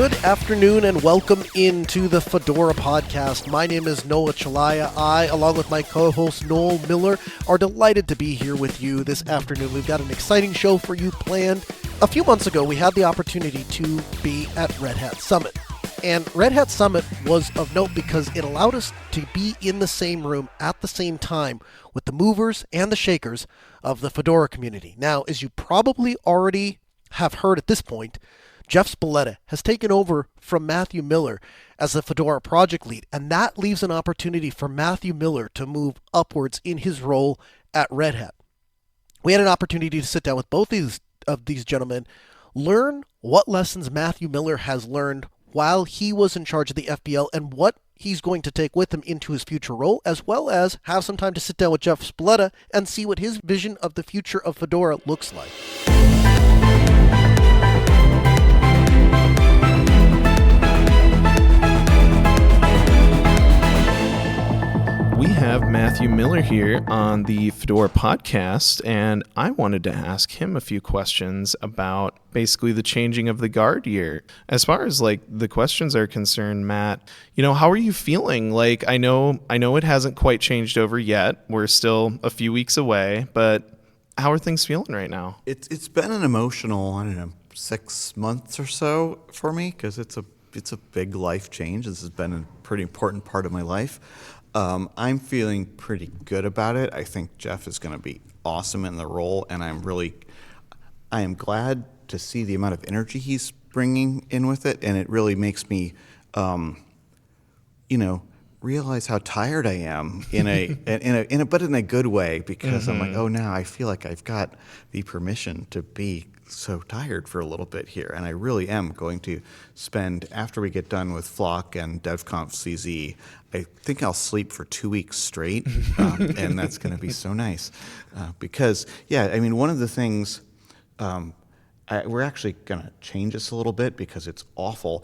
Good afternoon and welcome into the Fedora Podcast. My name is Noah Chalaya. I, along with my co-host Noel Miller, are delighted to be here with you this afternoon. We've got an exciting show for you planned. A few months ago, we had the opportunity to be at Red Hat Summit. And Red Hat Summit was of note because it allowed us to be in the same room at the same time with the movers and the shakers of the Fedora community. Now, as you probably already have heard at this point, Jeff Spaleta has taken over from Matthew Miller as the Fedora Project Lead, and that leaves an opportunity for Matthew Miller to move upwards in his role at Red Hat. We had an opportunity to sit down with both of these gentlemen, learn what lessons Matthew Miller has learned while he was in charge of the FPL and what he's going to take with him into his future role, as well as have some time to sit down with Jeff Spaleta and see what his vision of the future of Fedora looks like. We have Matthew Miller here on the Fedora Podcast, and I wanted to ask him a few questions about basically the changing of the guard year. As far as the questions are concerned, Matt, how are you feeling? I know it hasn't quite changed over yet. We're still a few weeks away, but how are things feeling right now? It's been an emotional, 6 months or so for me, because it's a big life change. This has been a pretty important part of my life. I'm feeling pretty good about it. I think Jeff is going to be awesome in the role, and I am glad to see the amount of energy he's bringing in with it, and it really makes me, realize how tired I am but in a good way, because I'm like, oh, now I feel like I've got the permission to be so tired for a little bit here, and I really am going to spend, after we get done with Flock and DevConf CZ, I think I'll sleep for 2 weeks straight, and that's going to be so nice, because one of the things, we're actually going to change this a little bit because it's awful.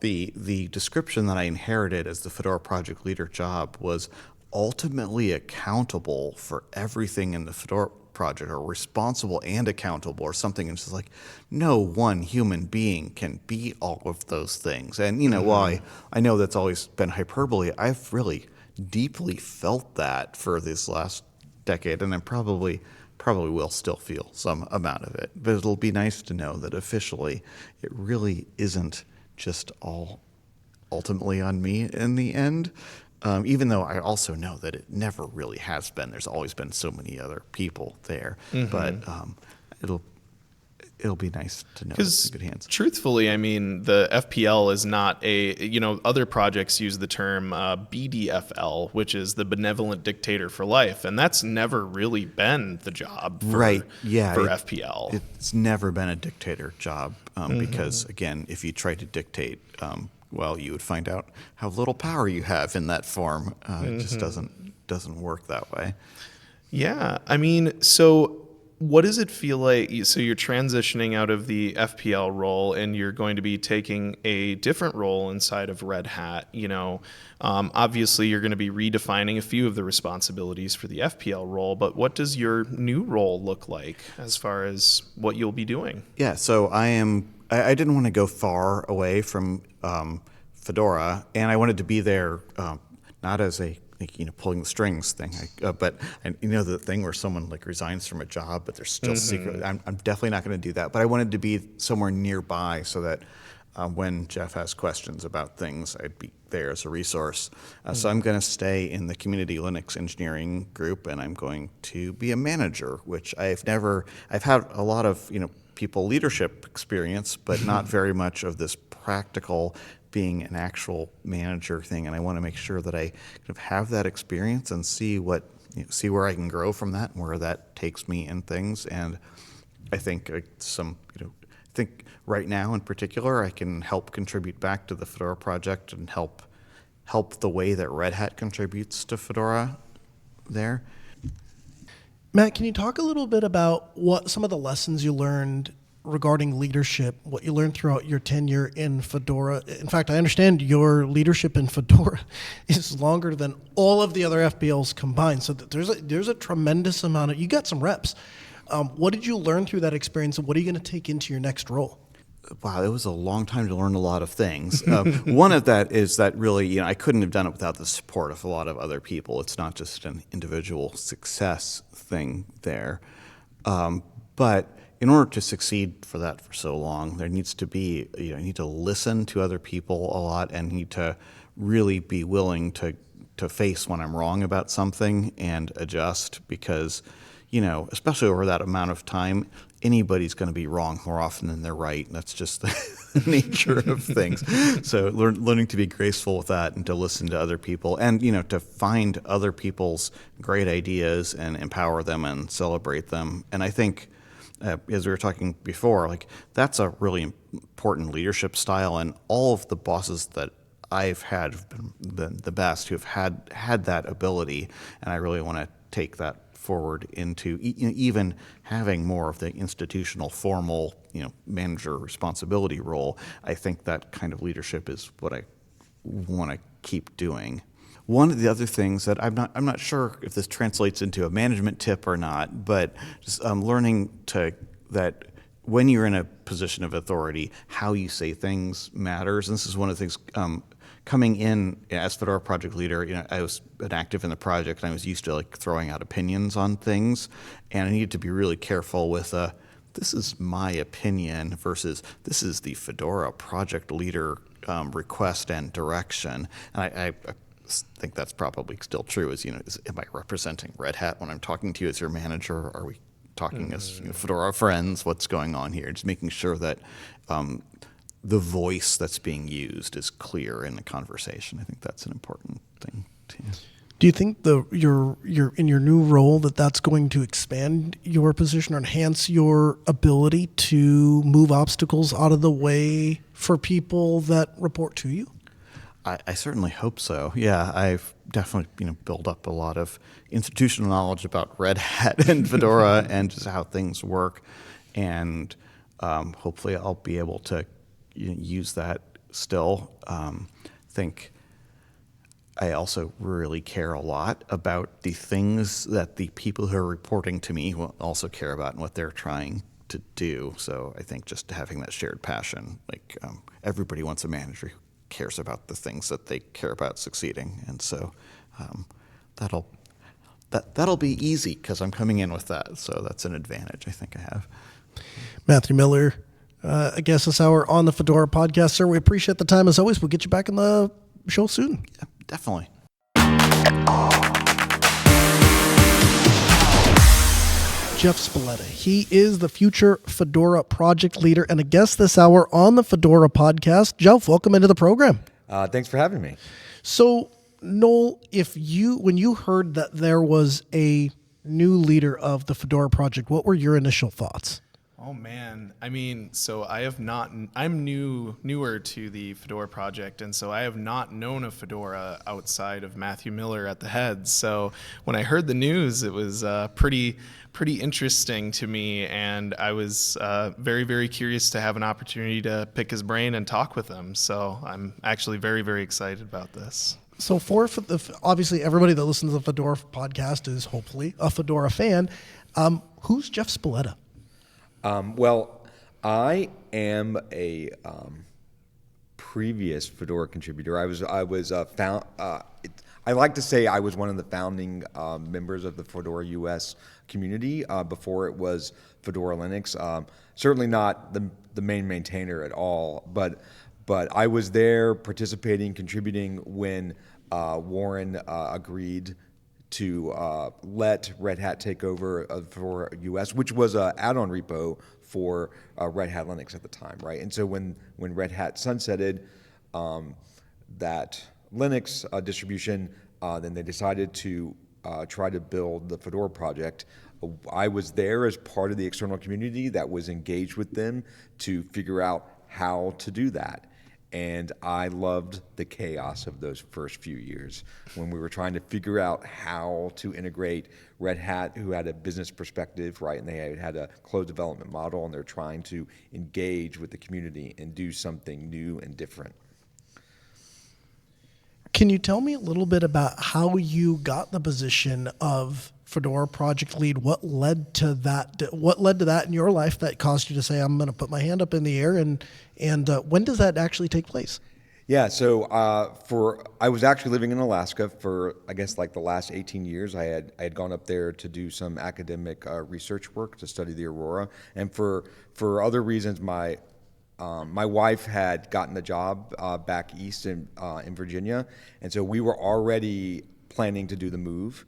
The description that I inherited as the Fedora Project Leader job was ultimately accountable for everything in the Fedora project, or responsible and accountable, or something. And it's just like, no one human being can be all of those things. And while I know that's always been hyperbole, I've really deeply felt that for this last decade, and I probably will still feel some amount of it. But it'll be nice to know that officially it really isn't just all ultimately on me in the end. Even though I also know that it never really has been. There's always been so many other people there. But it'll be nice to know it's in good hands. Truthfully, the FPL is not other projects use the term BDFL, which is the benevolent dictator for life, and that's never really been the job for FPL. It's never been a dictator job because, again, if you try to dictate, you would find out how little power you have in that form. It just doesn't work that way. Yeah, so what does it feel like? So you're transitioning out of the FPL role, and you're going to be taking a different role inside of Red Hat. Obviously, you're going to be redefining a few of the responsibilities for the FPL role. But what does your new role look like as far as what you'll be doing? Yeah, so I didn't want to go far away from Fedora, and I wanted to be there not as a pulling the strings thing, but the thing where someone resigns from a job, but they're still secret. I'm definitely not going to do that. But I wanted to be somewhere nearby so that when Jeff has questions about things, I'd be there as a resource. So I'm going to stay in the community Linux engineering group, and I'm going to be a manager, which I've had a lot of people leadership experience, but not very much of this practical being an actual manager thing. And I want to make sure that I kind of have that experience and see where I can grow from that and where that takes me in things. And I think right now in particular, I can help contribute back to the Fedora project and help the way that Red Hat contributes to Fedora there. Matt, can you talk a little bit about what some of the lessons you learned regarding leadership, what you learned throughout your tenure in Fedora? In fact, I understand your leadership in Fedora is longer than all of the other FPLs combined. So there's a tremendous amount you got some reps. What did you learn through that experience, and what are you going to take into your next role? wow, it was a long time to learn a lot of things. One of that is that really, I couldn't have done it without the support of a lot of other people. It's not just an individual success thing there. But in order to succeed for so long, there needs to be, you need to listen to other people a lot and need to really be willing to face when I'm wrong about something and adjust because, especially over that amount of time, anybody's going to be wrong more often than they're right. That's just the nature of things. So learning to be graceful with that and to listen to other people and, to find other people's great ideas and empower them and celebrate them. And I think, as we were talking before, that's a really important leadership style. And all of the bosses that I've had have been the best who have had that ability. And I really want to take that forward into even having more of the institutional, formal, manager responsibility role. I think that kind of leadership is what I want to keep doing. One of the other things that I'm not sure if this translates into a management tip or not, but just learning that when you're in a position of authority, how you say things matters. And this is one of the things coming in as Fedora Project Leader, I was active in the project and I was used to throwing out opinions on things, and I needed to be really careful with this is my opinion versus this is the Fedora Project Leader request and direction. And I think that's probably still true. Am I representing Red Hat when I'm talking to you as your manager? Are we talking as Fedora friends? What's going on here? Just making sure that the voice that's being used is clear in the conversation. I think that's an important thing too. Do you think you're in your new role that's going to expand your position or enhance your ability to move obstacles out of the way for people that report to you? I certainly hope so. Yeah, I've definitely built up a lot of institutional knowledge about Red Hat and Fedora and just how things work, and hopefully I'll be able to use that still. Think I also really care a lot about the things that the people who are reporting to me will also care about and what they're trying to do. So I think just having that shared passion, everybody wants a manager who cares about the things that they care about succeeding, and so that'll be easy because I'm coming in with that. So that's an advantage I think I have. Matthew Miller, I guess this hour on the Fedora Podcast, sir. We appreciate the time as always. We'll get you back in the show soon. Yeah, definitely. Jeff Spaleta. He is the future Fedora project leader and a guest this hour on the Fedora Podcast. Jeff, welcome into the program. Thanks for having me. So, Noel, when you heard that there was a new leader of the Fedora project, what were your initial thoughts? Oh man, so I'm newer to the Fedora project, and so I have not known of Fedora outside of Matthew Miller at the head. So when I heard the news, it was pretty interesting to me, and I was very, very curious to have an opportunity to pick his brain and talk with him. So I'm actually very, very excited about this. So obviously everybody that listens to the Fedora podcast is hopefully a Fedora fan. Who's Jeff Spaleta? Well, I am a previous Fedora contributor. I like to say I was one of the founding members of the Fedora US community before it was Fedora Linux. Certainly not the main maintainer at all, but I was there participating, contributing when Warren agreed to let Red Hat take over for US, which was an add-on repo for Red Hat Linux at the time, right? And so when Red Hat sunsetted that Linux distribution, then they decided to try to build the Fedora project. I was there as part of the external community that was engaged with them to figure out how to do that. And I loved the chaos of those first few years when we were trying to figure out how to integrate Red Hat, who had a business perspective, right? And they had a closed development model, and they're trying to engage with the community and do something new and different. Can you tell me a little bit about how you got the position of Fedora Project Lead. What led to that? What led to that in your life that caused you to say, I'm going to put my hand up in the air? And when does that actually take place? Yeah, so I was actually living in Alaska for, I guess, like the last 18 years. I had gone up there to do some academic research work to study the aurora, and for other reasons, my wife had gotten a job back east in Virginia, and so we were already planning to do the move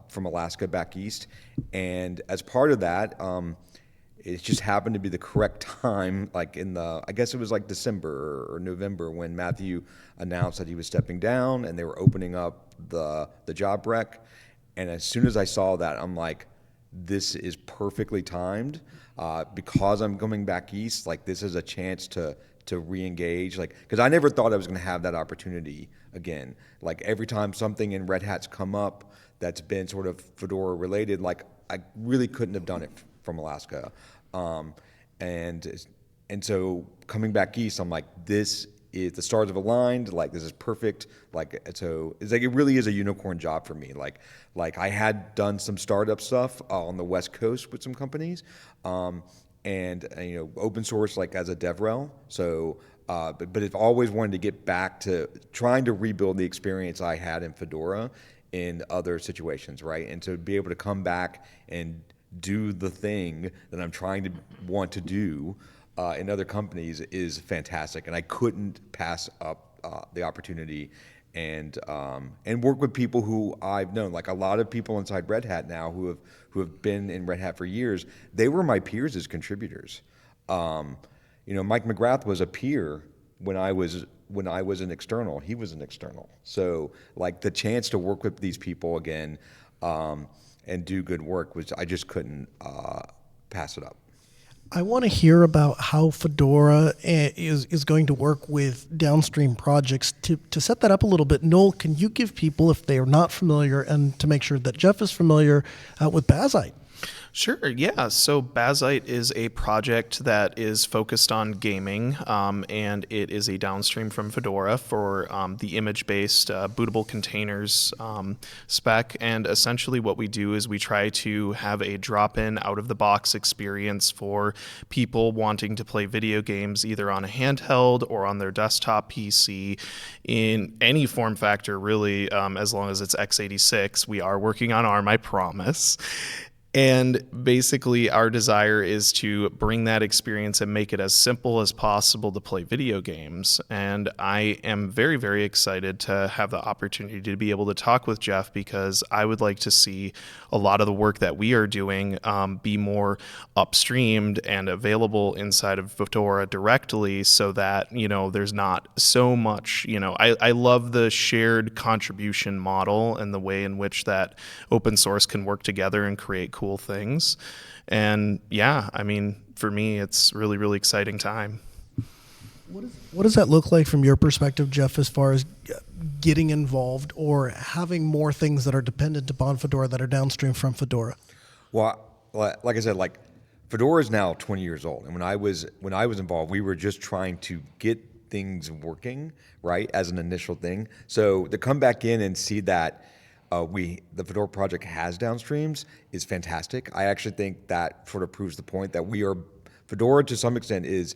from Alaska back east, and as part of that. It just happened to be the correct time, like I guess it was like December or November when Matthew announced that he was stepping down and they were opening up the job rec. And as soon as I saw that, I'm like, this is perfectly timed because I'm coming back east. Like this is a chance to re-engage, like, because I never thought I was going to have that opportunity again. Like every time something in Red Hat's come up that's been sort of Fedora related, like I really couldn't have done it from Alaska. And so coming back east, I'm like, this is, the stars have aligned, like this is perfect. Like, so it's like, it really is a unicorn job for me. Like I had done some startup stuff on the West Coast with some companies, and open source, like as a DevRel. So, but I've always wanted to get back to trying to rebuild the experience I had in Fedora in other situations, right? And to be able to come back and do the thing that I'm trying to want to do in other companies is fantastic, and I couldn't pass up the opportunity and work with people who I've known, like a lot of people inside Red Hat now who have been in Red Hat for years. They were my peers as contributors. Mike McGrath was a peer when I was an external. He was an external. So like the chance to work with these people again. And do good work, which I just couldn't pass it up. I want to hear about how Fedora is going to work with downstream projects. To set that up a little bit, Noel, can you give people, if they are not familiar, and to make sure that Jeff is familiar, with Bazite? Sure, yeah. So Bazite is a project that is focused on gaming, and it is a downstream from Fedora for the image-based bootable containers spec. And essentially what we do is we try to have a drop-in, out-of-the-box experience for people wanting to play video games either on a handheld or on their desktop PC in any form factor, really, as long as it's x86. We are working on ARM, I promise. And basically, our desire is to bring that experience and make it as simple as possible to play video games. And I am very, very excited to have the opportunity to be able to talk with Jeff, because I would like to see a lot of the work that we are doing be more upstreamed and available inside of Fedora directly, so that, there's not so much, I love the shared contribution model and the way in which that open source can work together and create cool things. And yeah, I mean, for me, it's really, really exciting time. What does that look like from your perspective, Jeff, as far as getting involved or having more things that are dependent upon Fedora that are downstream from Fedora? Well, like I said, like Fedora is now 20 years old, and when I was involved, we were just trying to get things working, right, as an initial thing. So to come back in and see that the Fedora project has downstreams is fantastic. I actually think that sort of proves the point that Fedora to some extent is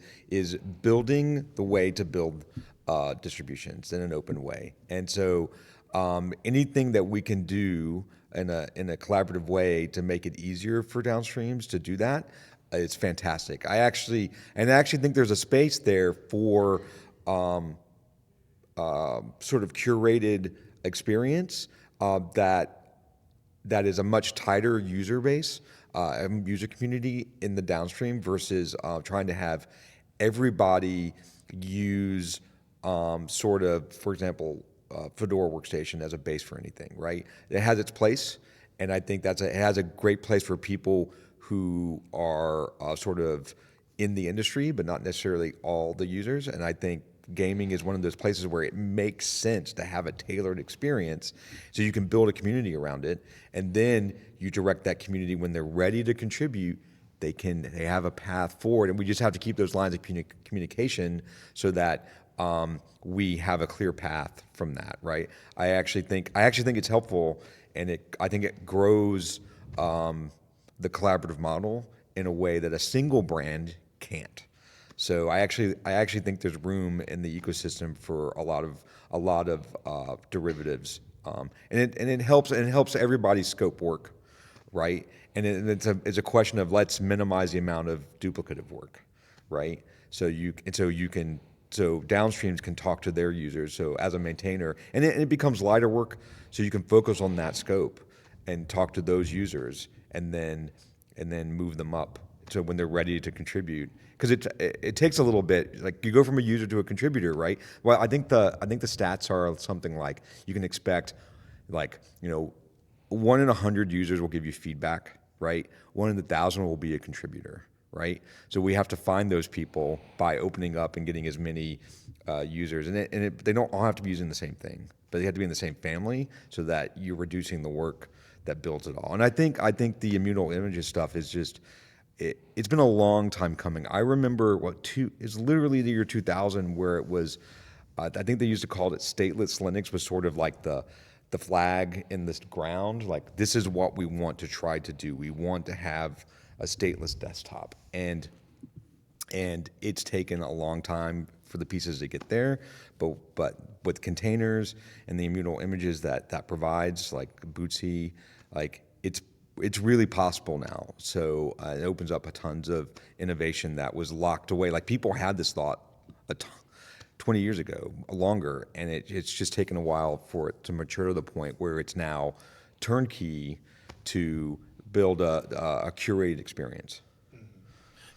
building the way to build distributions in an open way. And so anything that we can do in a collaborative way to make it easier for downstreams to do that, it's fantastic. I actually think there's a space there for sort of curated experience that is a much tighter user base, user community in the downstream versus trying to have everybody use sort of, for example, Fedora workstation as a base for anything, right? It has its place, and I think it has a great place for people who are sort of in the industry, but not necessarily all the users. And I think gaming is one of those places where it makes sense to have a tailored experience so you can build a community around it, and then you direct that community when they're ready to contribute. They have a path forward, and we just have to keep those lines of communication so that we have a clear path from that, right? I actually think it's helpful and I think it grows the collaborative model in a way that a single brand can't. So I actually think there's room in the ecosystem for a lot of derivatives, and it helps everybody's scope work, right? And it's a question of let's minimize the amount of duplicative work, right? So downstreams can talk to their users. So as a maintainer, and it becomes lighter work, so you can focus on that scope and talk to those users, and then move them up. So when they're ready to contribute, because it takes a little bit. Like you go from a user to a contributor, right? Well, I think the stats are something like you can expect, 1 in 100 users will give you feedback, right? 1 in 1,000 will be a contributor, right? So we have to find those people by opening up and getting as many users, and they don't all have to be using the same thing, but they have to be in the same family so that you're reducing the work that builds it all. And I think the immutable images stuff is just. It's been a long time coming. I remember it's literally the year 2000 where it was, I think they used to call it stateless Linux, was sort of like the flag in the ground. Like, this is what we want to try to do. We want to have a stateless desktop. And it's taken a long time for the pieces to get there. But with containers and the immutable images that provides, like Bootsy, like it's really possible now. So it opens up a tons of innovation that was locked away. Like, people had this thought 20 years ago, longer, and it's just taken a while for it to mature to the point where it's now turnkey to build a curated experience.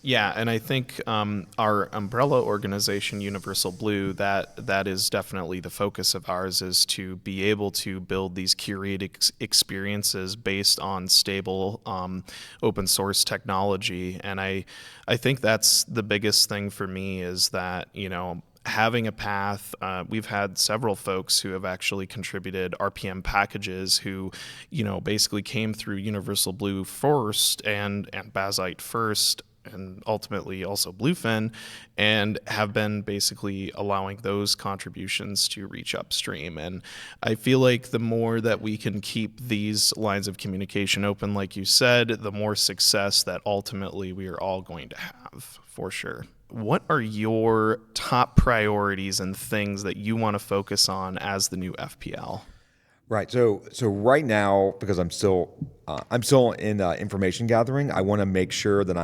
Yeah, and I think our umbrella organization, Universal Blue, that is definitely the focus of ours, is to be able to build these curated experiences based on stable open source technology. And I think that's the biggest thing for me, is that, having a path. We've had several folks who have actually contributed RPM packages who, basically came through Universal Blue first and Bazzite first, and ultimately also Bluefin, and have been basically allowing those contributions to reach upstream. And I feel like the more that we can keep these lines of communication open, like you said, the more success that ultimately we are all going to have, for sure. What are your top priorities and things that you want to focus on as the new FPL? Right. So right now, because I'm still in information gathering, I want to make sure that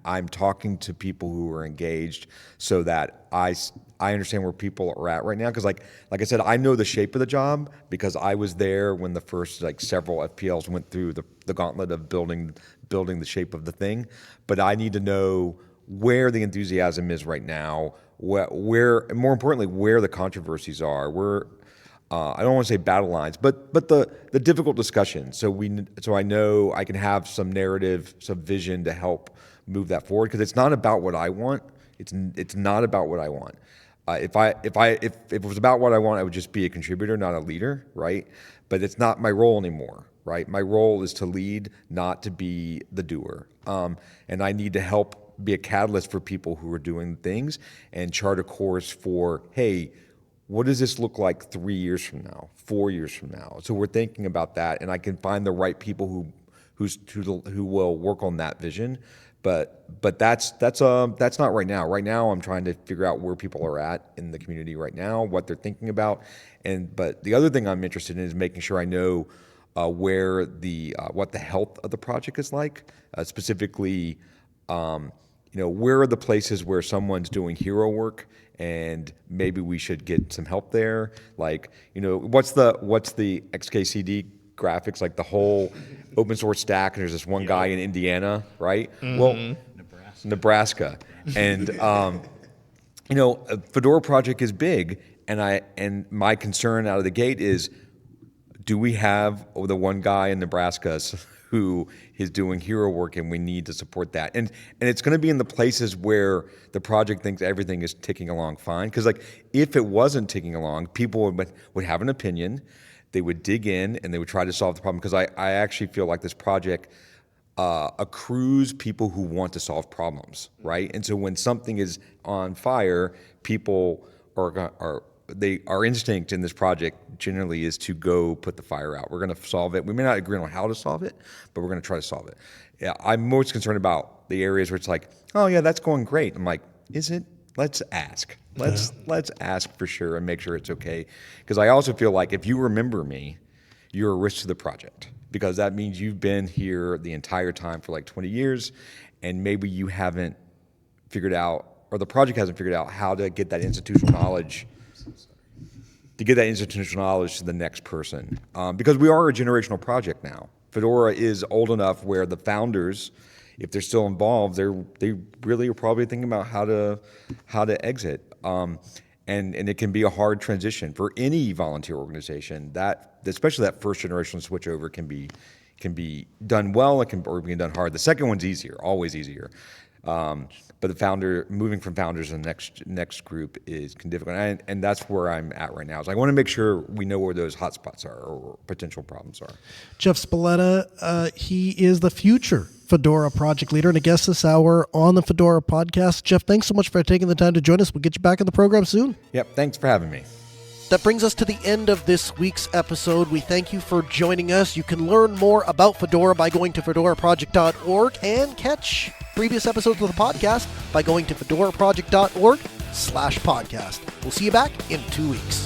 I'm talking to people who are engaged, so that I understand where people are at right now. Because like I said, I know the shape of the job because I was there when the first several FPLs went through the gauntlet of building the shape of the thing. But I need to know where the enthusiasm is right now, where more importantly, where the controversies are, where. I don't want to say battle lines, but the difficult discussion. So I know I can have some narrative, some vision to help move that forward, because it's not about what I want. It's not about what I want. If it was about what I want, I would just be a contributor, not a leader, right? But it's not my role anymore, right? My role is to lead, not to be the doer. And I need to help be a catalyst for people who are doing things and chart a course for, hey, what does this look like 3 years from now, 4 years from now? So we're thinking about that, and I can find the right people who will work on that vision. But that's not right now. Right now, I'm trying to figure out where people are at in the community right now, what they're thinking about, but the other thing I'm interested in is making sure I know where what the health of the project is like, specifically. Where are the places where someone's doing hero work and maybe we should get some help there? Like, what's the XKCD graphics, like the whole open source stack, and there's this one guy in Indiana, right? Mm-hmm. Well, Nebraska. And, Fedora Project is big, and my concern out of the gate is, do we have the one guy in Nebraska who is doing hero work, and we need to support that. And it's going to be in the places where the project thinks everything is ticking along fine. Because if it wasn't ticking along, people would have an opinion, they would dig in, and they would try to solve the problem. Because I actually feel like this project accrues people who want to solve problems, right? And so when something is on fire, people are our instinct in this project generally is to go put the fire out. We're going to solve it. We may not agree on how to solve it, but we're going to try to solve it. Yeah, I'm most concerned about the areas where it's like, oh yeah, that's going great. I'm like, is it? Let's ask. Let's ask for sure and make sure it's okay. Because I also feel like if you remember me, you're a risk to the project, because that means you've been here the entire time for like 20 years, and maybe you haven't figured out, or the project hasn't figured out how to get that institutional knowledge to the next person. Because we are a generational project now. Fedora is old enough where the founders, if they're still involved, they really are probably thinking about how to exit. And it can be a hard transition for any volunteer organization. Especially that first generation switchover can be done well, or can be done hard. The second one's easier, always easier. But moving from founders to the next group can difficult, and that's where I'm at right now. So I want to make sure we know where those hotspots are or potential problems are. Jeff Spaleta, he is the future Fedora Project Leader and a guest this hour on the Fedora Podcast. Jeff, thanks so much for taking the time to join us. We'll get you back in the program soon. Yep, thanks for having me. That brings us to the end of this week's episode. We thank you for joining us. You can learn more about Fedora by going to fedoraproject.org and catch previous episodes of the podcast by going to fedoraproject.org/podcast. We'll see you back in 2 weeks.